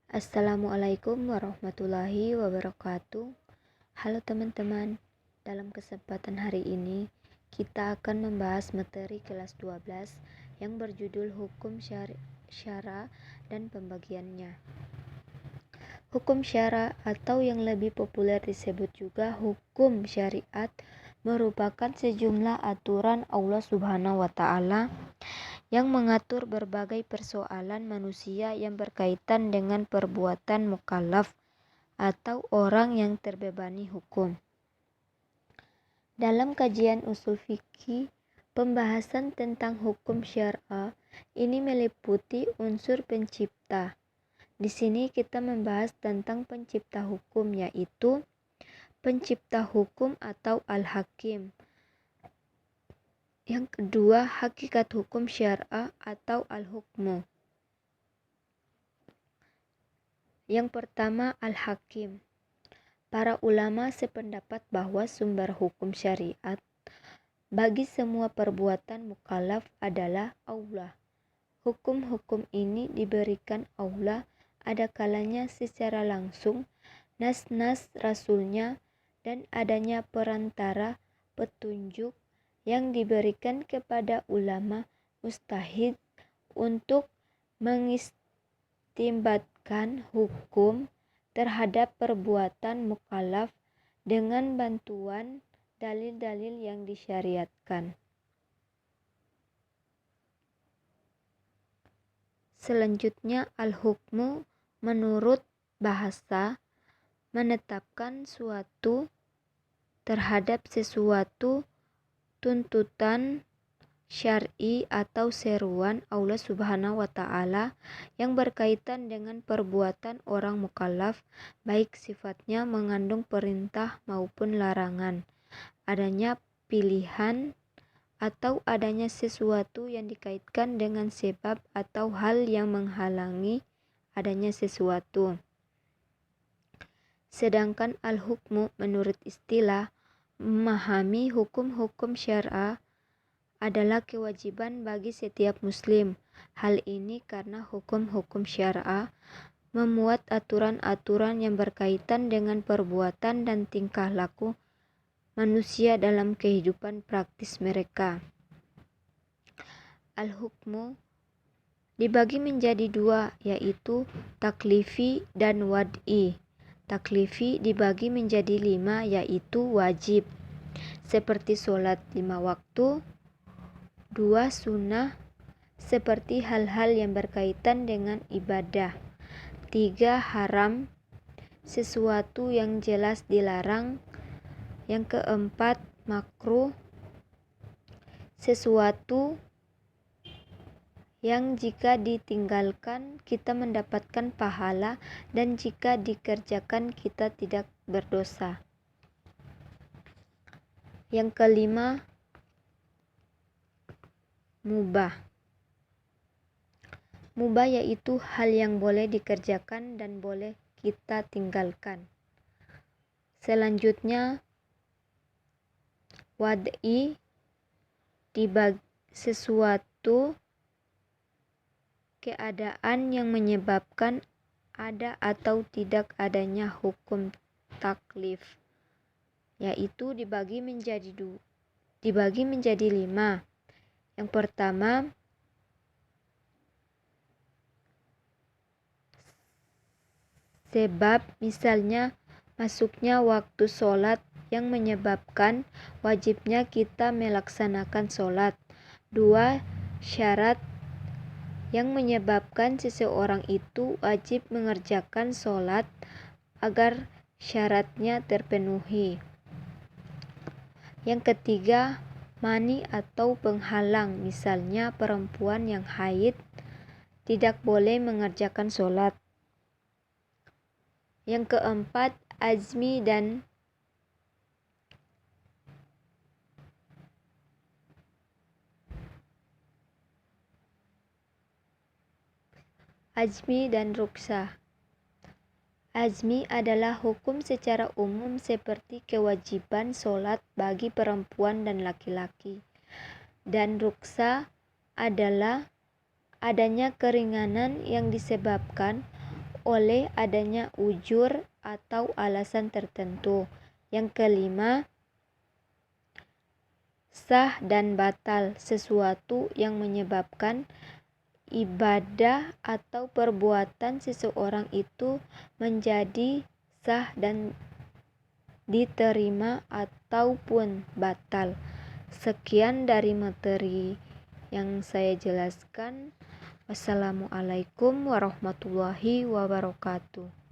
Assalamualaikum warahmatullahi wabarakatuh. Halo teman-teman, dalam kesempatan hari ini kita akan membahas materi kelas 12 yang berjudul Hukum Syara dan Pembagiannya. Hukum syara atau yang lebih populer disebut juga hukum syariat merupakan sejumlah aturan Allah Subhanahu wa Ta'ala yang mengatur berbagai persoalan manusia yang berkaitan dengan perbuatan mukallaf atau orang yang terbebani hukum. Dalam kajian usul fikih, pembahasan tentang hukum syar'a ini meliputi unsur pencipta. Di sini kita membahas tentang pencipta hukum, yaitu pencipta hukum atau al-hakim. Yang kedua, hakikat hukum syar'a atau al-hukmu. Yang pertama, al-hakim. Para ulama sependapat bahwa sumber hukum syariat bagi semua perbuatan mukallaf adalah Allah. Hukum-hukum ini diberikan Allah ada kalanya secara langsung, nas-nas rasulnya, dan adanya perantara petunjuk yang diberikan kepada ulama mujtahid untuk mengistimbatkan hukum terhadap perbuatan mukallaf dengan bantuan dalil-dalil yang disyariatkan. Selanjutnya, al-hukmu menurut bahasa menetapkan suatu terhadap sesuatu tuntutan syar'i atau seruan Allah Subhanahu wa Ta'ala yang berkaitan dengan perbuatan orang mukallaf, baik sifatnya mengandung perintah maupun larangan, adanya pilihan atau adanya sesuatu yang dikaitkan dengan sebab atau hal yang menghalangi adanya sesuatu. Sedangkan al-hukmu menurut istilah memahami hukum-hukum syar'a adalah kewajiban bagi setiap muslim. Hal ini karena hukum-hukum syar'a memuat aturan-aturan yang berkaitan dengan perbuatan dan tingkah laku manusia dalam kehidupan praktis mereka. Al-hukmu dibagi menjadi dua, yaitu taklifi dan wad'i. Taklifi dibagi menjadi 5, yaitu wajib, seperti sholat 5 waktu, 2 sunnah, seperti hal-hal yang berkaitan dengan ibadah, 3 haram, sesuatu yang jelas dilarang, yang keempat makruh, sesuatu yang jika ditinggalkan kita mendapatkan pahala dan jika dikerjakan kita tidak berdosa. Yang kelima, mubah. Mubah yaitu hal yang boleh dikerjakan dan boleh kita tinggalkan. Selanjutnya, wad'i dibagi sesuatu keadaan yang menyebabkan ada atau tidak adanya hukum taklif, yaitu dibagi menjadi 5. Yang pertama, sebab, misalnya masuknya waktu sholat yang menyebabkan wajibnya kita melaksanakan sholat. 2. Syarat yang menyebabkan seseorang itu wajib mengerjakan sholat agar syaratnya terpenuhi. Yang ketiga, mani atau penghalang, misalnya perempuan yang haid tidak boleh mengerjakan sholat. Yang keempat, azmi dan ruksah. Azmi adalah hukum secara umum seperti kewajiban sholat bagi perempuan dan laki-laki. Dan ruksah adalah adanya keringanan yang disebabkan oleh adanya ujur atau alasan tertentu. Yang kelima, sah dan batal, sesuatu yang menyebabkan ibadah atau perbuatan seseorang itu menjadi sah dan diterima ataupun batal. Sekian dari materi yang saya jelaskan. Wassalamualaikum warahmatullahi wabarakatuh.